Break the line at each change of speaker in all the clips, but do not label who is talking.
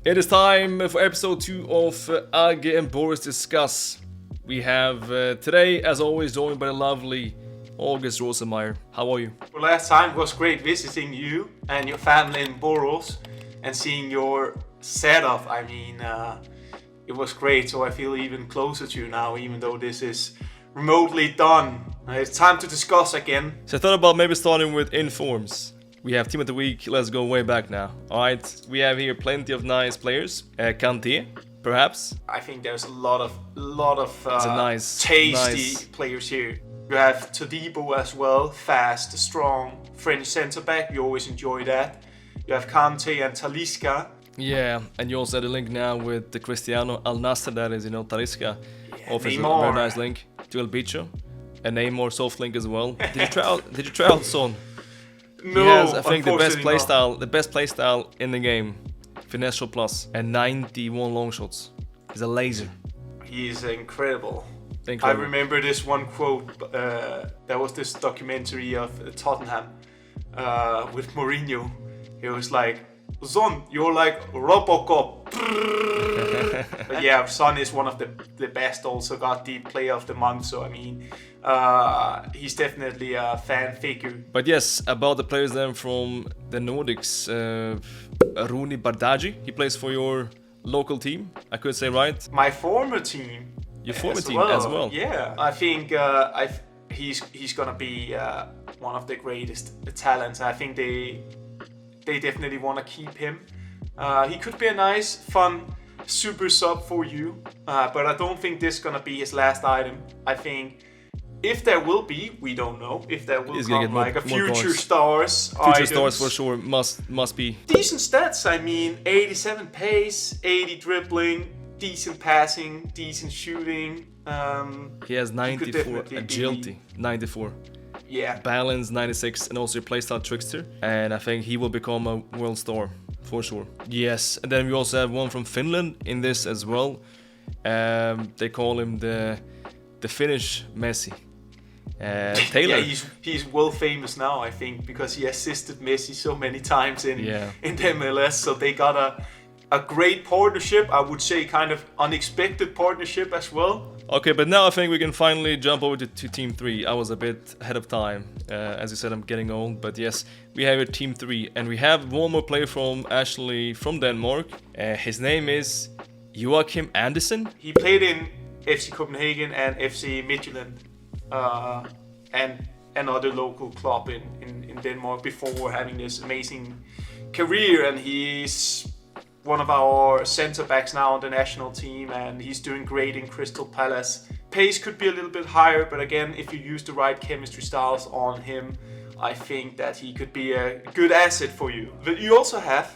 It is time for episode 2 of Agge and Boras Discuss. We have today, as always, joined by the lovely August Rosenmeyer. How are you?
Well, last time was great visiting you and your family in Boros and seeing your setup. I mean, it was great, so I feel even closer to you now, even though this is remotely done. It's time to discuss again.
So I thought about maybe starting with informs. We have Team of the Week, let's go way back now. Alright, we have here plenty of nice players. Kante, perhaps.
I think there's a lot of tasty players here. You have Todibo as well, fast, strong, French centre-back, you always enjoy that. You have Kante and Talisca.
Yeah, and you also had a link now with the Cristiano Al Nassr, that is, Talisca.
Yeah,
offers a very nice link to El Bicho. A Neymar soft link as well. Did you try out Son?
No,
he has, I think, the best playstyle in the game. Finesse plus and 91 long shots. He's a laser.
He is incredible. I remember this one quote. There was this documentary of Tottenham with Mourinho. He was like, "Son, you're like Robocop." But yeah, Son is one of the best. Also got the Player of the Month. So I mean, he's definitely a fan figure.
But yes, about the players then from the Nordics, Rooney Bardghji. He plays for your local team, I could say, right?
My former team.
Your former team as well.
Yeah, I think he's gonna be one of the greatest talents. I think they definitely want to keep him. He could be a nice, fun super sub for you, but I don't think this is gonna be his last item. I think if there will be, we don't know if there will come like a future stars.
Future stars for sure must be
decent stats. I mean, 87 pace, 80 dribbling. Decent passing, decent shooting.
He has 94 agility, 94.
Yeah.
Balance, 96, and also a playstyle trickster. And I think he will become a world star for sure. Yes, and then we also have one from Finland in this as well. They call him the Finnish Messi. Taylor.
Yeah, he's world famous now, I think, because he assisted Messi so many times in the MLS. So they got a great partnership, I would say, kind of unexpected partnership as well.
Okay, but now I think we can finally jump over to Team 3. I was a bit ahead of time. As you said, I'm getting old, but yes, we have a Team 3. And we have one more player from Denmark. His name is Joachim Andersen.
He played in FC Copenhagen and FC Midtjylland and another local club in Denmark before having this amazing career. And he's one of our centre-backs now on the national team, and he's doing great in Crystal Palace. Pace could be a little bit higher, but again, if you use the right chemistry styles on him, I think that he could be a good asset for you. But you also have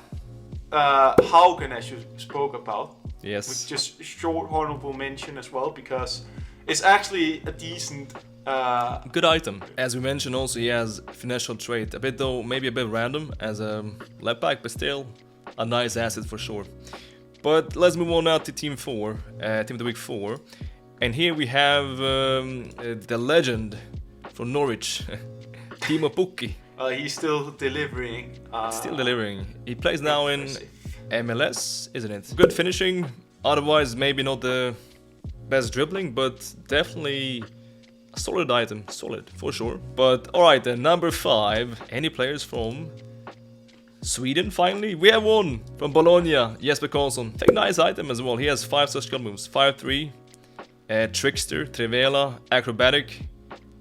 Haugen, as you spoke about.
Yes.
With just short honorable mention as well, because it's actually a decent
good item. As we mentioned, also he has financial trait. Maybe a bit random as a left back, but still a nice asset for sure. But let's move on now to Team 4, Team of the Week 4. And here we have the legend from Norwich, Timo Pukki.
He's still delivering.
He plays now in MLS, isn't it? Good finishing, otherwise maybe not the best dribbling, but definitely a solid item, solid for sure. But alright then, number 5, any players from Sweden finally? We have one from Bologna, Jesper Karlsson. Take nice item as well. He has 5 skill moves, 5-3, trickster, trivela, acrobatic,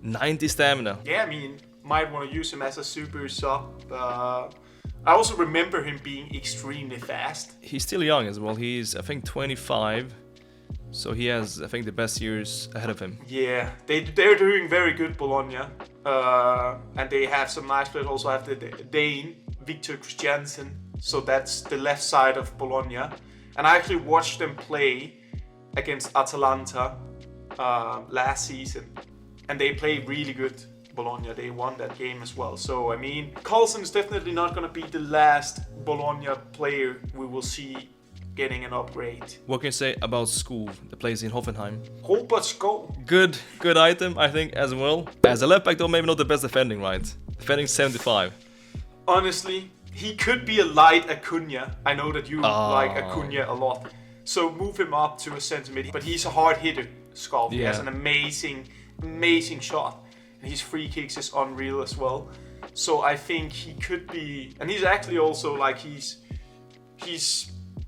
90 stamina.
Yeah, I mean, might want to use him as a super sub. I also remember him being extremely fast.
He's still young as well. He's, I think, 25. So he has, I think, the best years ahead of him.
Yeah, they're doing very good, Bologna. And they have some nice players. Also have the Dane, Victor Christiansen. So that's the left side of Bologna. And I actually watched them play against Atalanta last season. And they played really good, Bologna. They won that game as well. So, I mean, Karlsson is definitely not going to be the last Bologna player we will see getting an upgrade.
What can you say about Skov, the place in Hoffenheim?
Robert Skov.
Good item, I think, as well. As a left back, though, maybe not the best defending, right? Defending 75.
Honestly, he could be a light Acuna. I know that you like Acuna a lot. So move him up to a center mid. But he's a hard hitter, Skull. He has an amazing shot. And his free kicks is unreal as well. So I think he could be, and he's actually also like he's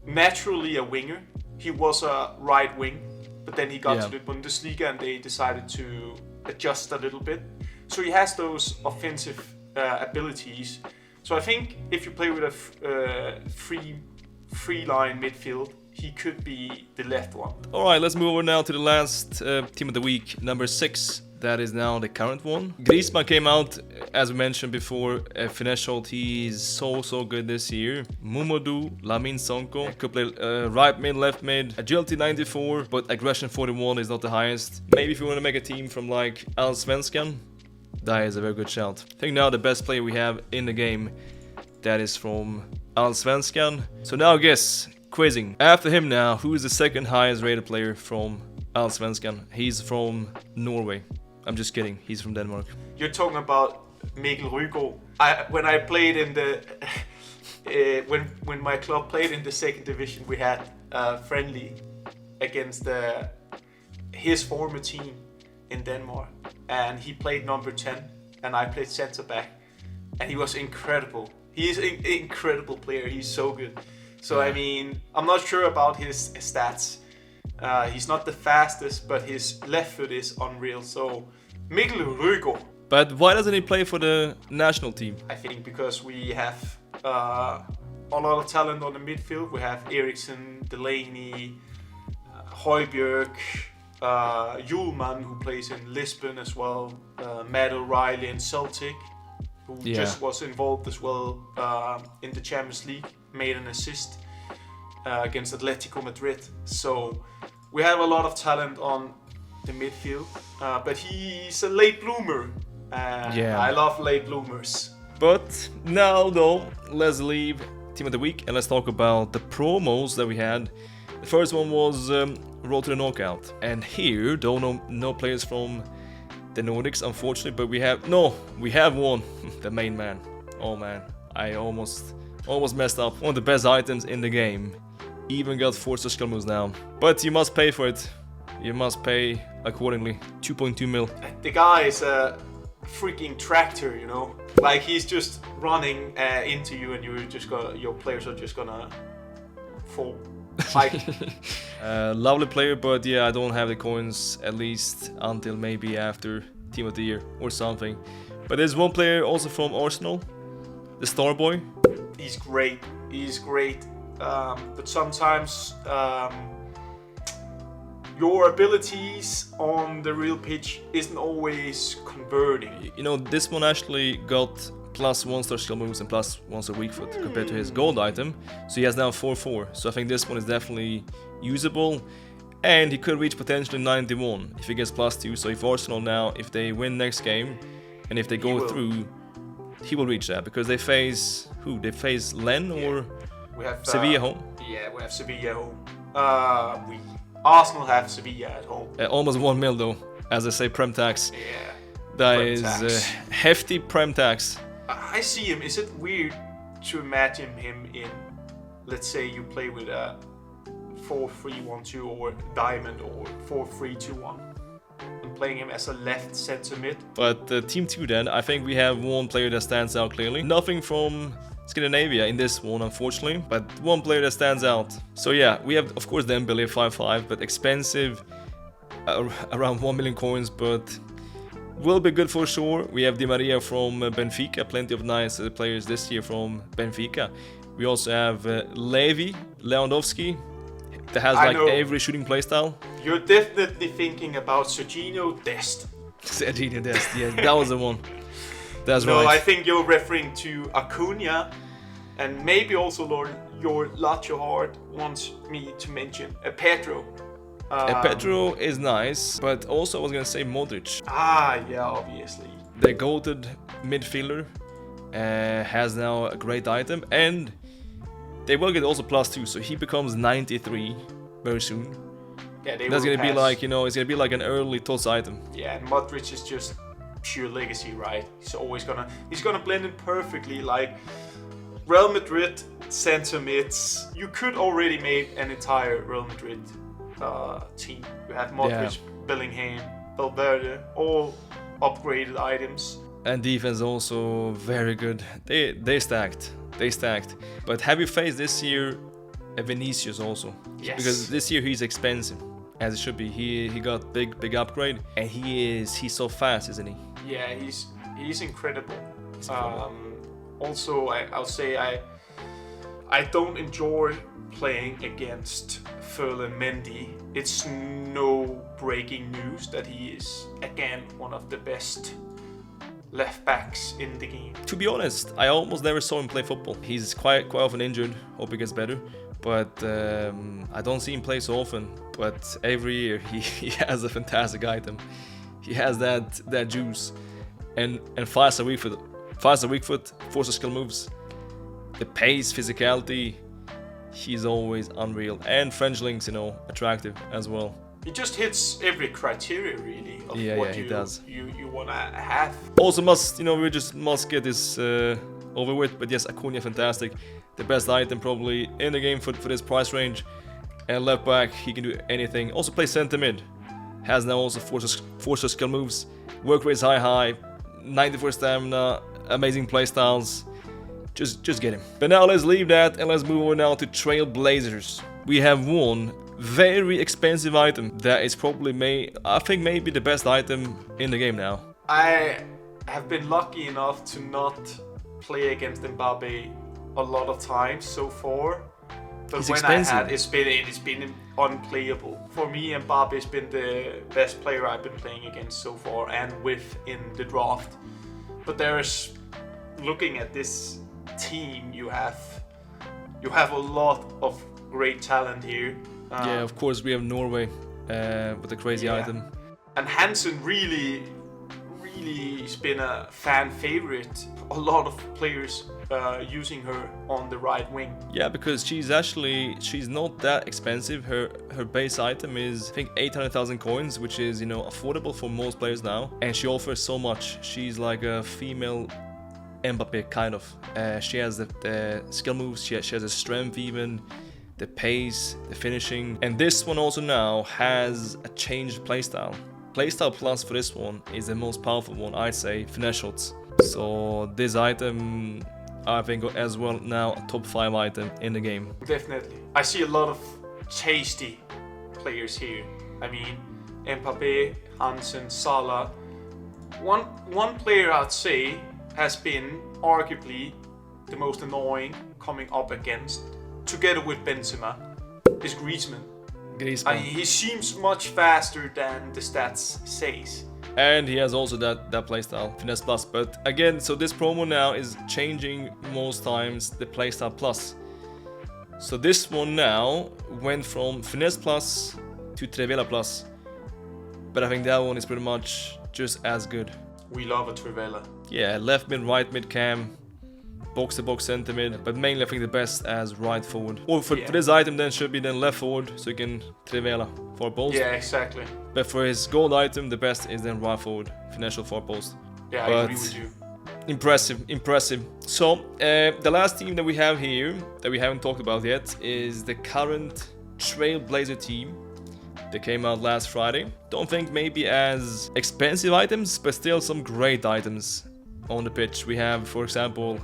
naturally a winger. He was a right wing, but then he got to the Bundesliga and they decided to adjust a little bit. So he has those offensive abilities. So I think if you play with a free line midfield, he could be the left one.
All right, let's move over now to the last team of the week, number 6. That is now the current one. Griezmann came out, as we mentioned before, a finesse shot. He's so good this year. Mamadou, Lamine Sonko could play right mid, left mid. Agility 94, but aggression 41 is not the highest. Maybe if you want to make a team from like Allsvenskan, that is a very good shout. I think now the best player we have in the game, that is from Allsvenskan. So now guess, quizzing. After him now, who is the second highest rated player from Allsvenskan? He's from Norway. I'm just kidding. He's from Denmark.
You're talking about Mikkel Rygaard. When I played in the when my club played in the second division, we had a friendly against his former team in Denmark, and he played number 10, and I played center back, and he was incredible. He is an incredible player. He's so good. So I mean, I'm not sure about his stats. He's not the fastest, but his left foot is unreal. So, Mikkel Rygaard.
But why doesn't he play for the national team?
I think because we have a lot of talent on the midfield. We have Eriksen, Delaney, Højbjerg, Hjulmand, who plays in Lisbon as well, Matt O'Reilly in Celtic, who just was involved as well in the Champions League, made an assist against Atletico Madrid. So we have a lot of talent on the midfield, but he's a late bloomer. I love late bloomers.
But now though, let's leave Team of the Week and let's talk about the promos that we had. The first one was Road to the Knockout. And here, though no players from the Nordics unfortunately, but we have one, the main man. Oh man, I almost messed up. One of the best items in the game. Even got 4 social moves now. But you must pay for it. You must pay accordingly. 2.2 mil.
The guy is a freaking tractor, you know? Like he's just running into you and your players are just gonna fall. Like
lovely player, but yeah, I don't have the coins at least until maybe after Team of the Year or something. But there's one player also from Arsenal, the Star Boy.
He's great. But sometimes your abilities on the real pitch isn't always converting.
You know, this one actually got plus 1-star skill moves and plus 1-star weak foot compared to his gold item. So he has now 4-4. So I think this one is definitely usable. And he could reach potentially 91 if he gets plus 2. So if Arsenal now, if they win next game, and if they go through, he will reach that. Because they face, who? They face Len or
we have
Sevilla home?
Yeah, we have Sevilla home. Arsenal have Sevilla at home.
Almost 1 mil though, as I say, Prem tax.
Yeah.
That is hefty Prem tax.
I see him. Is it weird to imagine him in, let's say you play with a 4-3-1-2 or diamond or 4-3-2-1 and playing him as a left center mid?
But Team 2 then, I think we have one player that stands out clearly. Nothing from Scandinavia in this one, unfortunately, but one player that stands out. So yeah, we have, of course, Dembele 5-5, but expensive, around 1 million coins, but will be good for sure. We have Di Maria from Benfica, plenty of nice players this year from Benfica. We also have Lewandowski, that has like every shooting playstyle.
You're definitely thinking about Serginho Dest.
Serginho Dest, yes, that was the one. That's right.
No, I think you're referring to Acuna, and maybe also your Lazio heart wants me to mention Pedro.
Pedro is nice, but also I was gonna say Modric.
Yeah, obviously.
The goated midfielder has now a great item, and they will get also plus 2, so he becomes 93 very soon.
Yeah,
that's gonna be like, you know, it's gonna be like an early TOS item.
Yeah, and Modric is just pure legacy, right? He's gonna blend in perfectly. Like Real Madrid center mids. You could already make an entire Real Madrid team. You have Modric, Bellingham, Valverde, all upgraded items.
And defense also very good. They stacked. But have you faced this year a Vinicius also?
Yes.
Because this year he's expensive, as it should be. He got big upgrade, and he's so fast, isn't he?
Yeah, he's incredible. Also, I'll say I don't enjoy playing against Ferland Mendy. It's no breaking news that he is again one of the best left backs in the game.
To be honest, I almost never saw him play football. He's quite often injured. Hope he gets better. But I don't see him play so often. But every year he has a fantastic item. He has that juice, and faster weak foot, forces skill moves, the pace, physicality. He's always unreal, and French links, attractive as well.
He just hits every criteria really of what
he does.
You wanna have.
Also must get this over with. But yes, Acuna fantastic, the best item probably in the game for this price range. And left back, he can do anything. Also play center mid. Has now also forces skill moves, work rates high, 94 stamina, amazing playstyles. Just get him. But now let's leave that and let's move on now to Trailblazers. We have one very expensive item that is probably I think maybe the best item in the game now.
I have been lucky enough to not play against Mbappe a lot of times so far. But
He's
when
expensive.
I had, it's been unplayable. For me, Mbappe has been the best player I've been playing against so far and with in the draft. But there's, looking at this team, you have a lot of great talent here.
Yeah, of course we have Norway with the crazy item.
And Hansen really has been a fan favorite. A lot of players using her on the right wing.
Yeah, because she's not that expensive. Her base item is I think 800,000 coins, which is affordable for most players now. And she offers so much. She's like a female Mbappe kind of. She has the skill moves. She has the strength even. The pace, the finishing. And this one also now has a changed playstyle. Playstyle plus for this one is the most powerful one, I'd say, finesse shots. So this item, I think as well now a top 5 item in the game.
Definitely. I see a lot of tasty players here. I mean, Mbappe, Hansen, Salah. One player I'd say has been arguably the most annoying coming up against, together with Benzema, is Griezmann. He seems much faster than the stats says.
And he has also that playstyle, Finesse Plus. But again, so this promo now is changing most times the playstyle plus. So this one now went from Finesse Plus to Trivela Plus. But I think that one is pretty much just as good.
We love a Trivela.
Yeah, left mid, right mid cam, box to box center mid, but mainly I think the best as right forward. Or for this item then should be then left forward, so you can Trivela for post.
Yeah, exactly.
But for his gold item, the best is then right forward, financial for post.
Yeah, I agree with you.
Impressive. So the last team that we have here that we haven't talked about yet is the current Trailblazer team. They came out last Friday. Don't think maybe as expensive items, but still some great items on the pitch. We have, for example,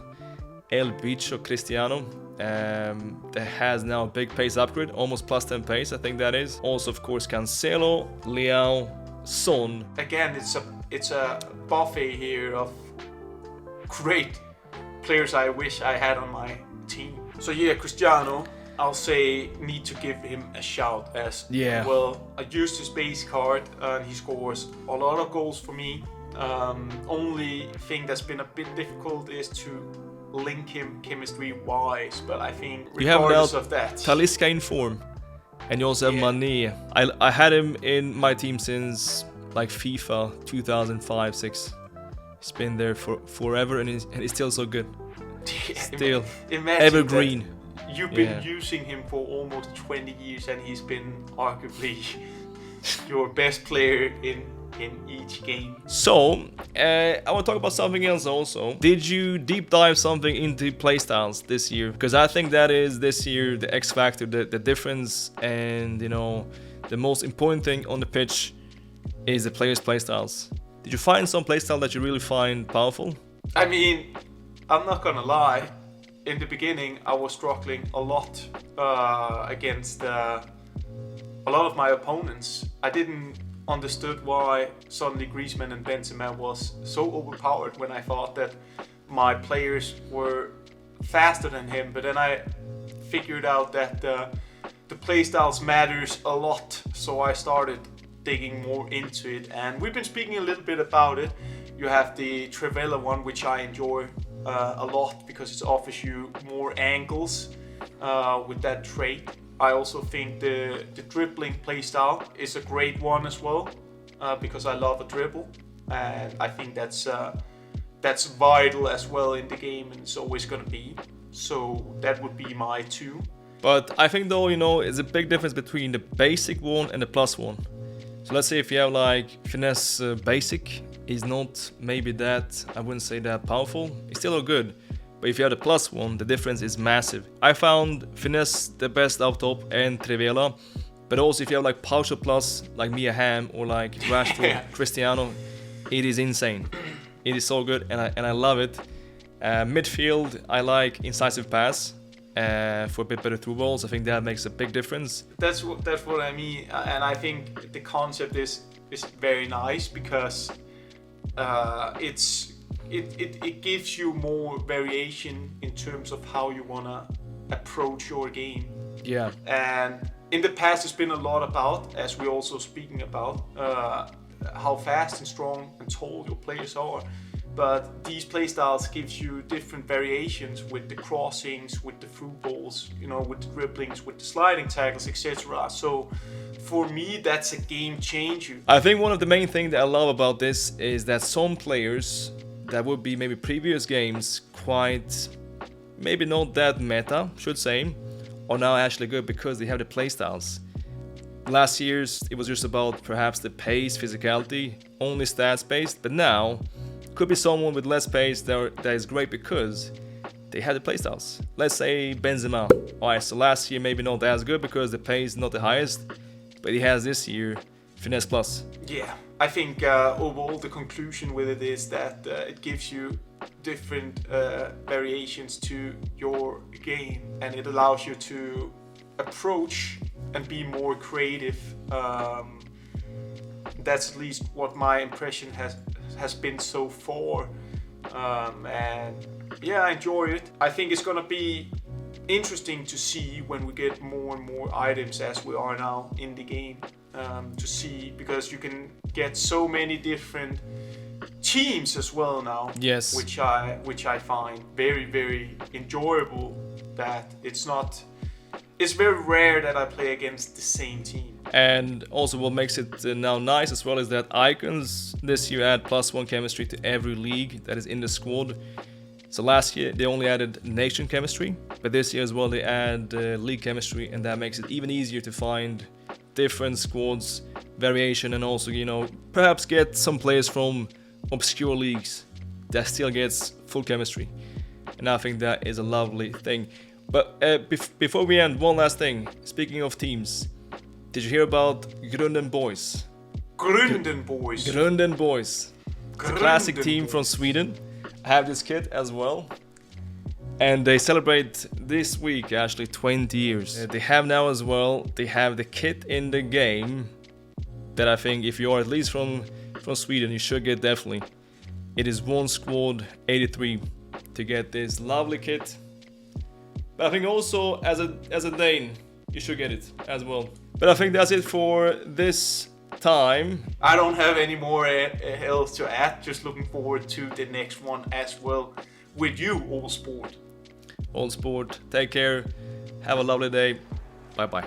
El Bicho Cristiano. That has now a big pace upgrade, almost plus 10 pace, I think that is. Also, of course, Cancelo, Leao, Son.
Again, it's a buffet here of great players I wish I had on my team. So yeah, Cristiano, I'll say need to give him a shout as well. I used his base card and he scores a lot of goals for me. Only thing that's been a bit difficult is to link him chemistry wise, but I think regardless of that,
Talisca in form, and you also have Mane. I had him in my team since like FIFA 2005-6. He's been there for forever and he's still so good. Still evergreen.
You've been using him for almost 20 years and he's been arguably your best player in in each game.
So, I want to talk about something else also. Did you deep dive something into playstyles this year? Because I think that is this year the X factor, the difference, and you know, the most important thing on the pitch is the players' playstyles. Did you find some playstyle that you really find powerful?
I mean, I'm not gonna lie. In the beginning, I was struggling a lot against a lot of my opponents. I didn't understood why suddenly Griezmann and Benzema was so overpowered when I thought that my players were faster than him. But then I figured out that the playstyles matters a lot. So I started digging more into it, and we've been speaking a little bit about it. You have the Trivela one, which I enjoy a lot because it offers you more angles with that trait. I also think the dribbling playstyle is a great one as well because I love a dribble, and I think that's vital as well in the game, and it's always going to be. So that would be my two.
But I think though, you know, it's a big difference between the basic one and the plus one. So let's say if you have like finesse basic, is not maybe that, I wouldn't say that powerful. It's still good. But if you have the plus one, the difference is massive. I found finesse the best out top and Trivela. But also if you have like partial plus, like Mia Hamm or like Rashford, Cristiano, it is insane. It is so good, and I love it. Midfield, I like incisive pass for a bit better through balls. I think that makes a big difference.
That's what I mean, and I think the concept is very nice because it gives you more variation in terms of how you wanna approach your game.
Yeah.
And in the past, it's been a lot about, as we're also speaking about, how fast and strong and tall your players are. But these playstyles gives you different variations with the crossings, with the through balls, you know, with the dribblings, with the sliding tackles, etc. So for me, that's a game changer.
I think one of the main things that I love about this is that some players that would be maybe previous games quite, maybe not that meta, should say, are now actually good because they have the playstyles. Last year's, it was just about perhaps the pace, physicality, only stats based, but now could be someone with less pace that is great because they had the playstyles. Let's say Benzema. Alright, so last year maybe not as good because the pace is not the highest, but he has this year finesse plus.
Yeah, I think overall the conclusion with it is that it gives you different variations to your game, and it allows you to approach and be more creative. That's at least what my impression has been so far, and yeah, I enjoy it. I think it's gonna be interesting to see when we get more and more items as we are now in the game, to see, because you can get so many different teams as well now.
Yes.
Which I find very, very enjoyable. That it's very rare that I play against the same team.
And also what makes it now nice as well is that icons this year add +1 chemistry to every league that is in the squad. So last year they only added nation chemistry, but this year as well they add league chemistry, and that makes it even easier to find different squads, variation, and also, you know, perhaps get some players from obscure leagues that still gets full chemistry. And I think that is a lovely thing. But before we end, one last thing. Speaking of teams, did you hear about Grunden Bois?
Grunden Bois.
Grunden Bois. It's a classic team from Sweden. I have this kit as well. And they celebrate this week actually 20 years. They have now as well, they have the kit in the game that I think if you are at least from Sweden, you should get definitely. It is one squad 83 to get this lovely kit. But I think also as a Dane, you should get it as well. But I think that's it for this time.
I don't have any more else to add. Just looking forward to the next one as well with you, All Sport.
All Sport, take care. Have a lovely day. Bye bye.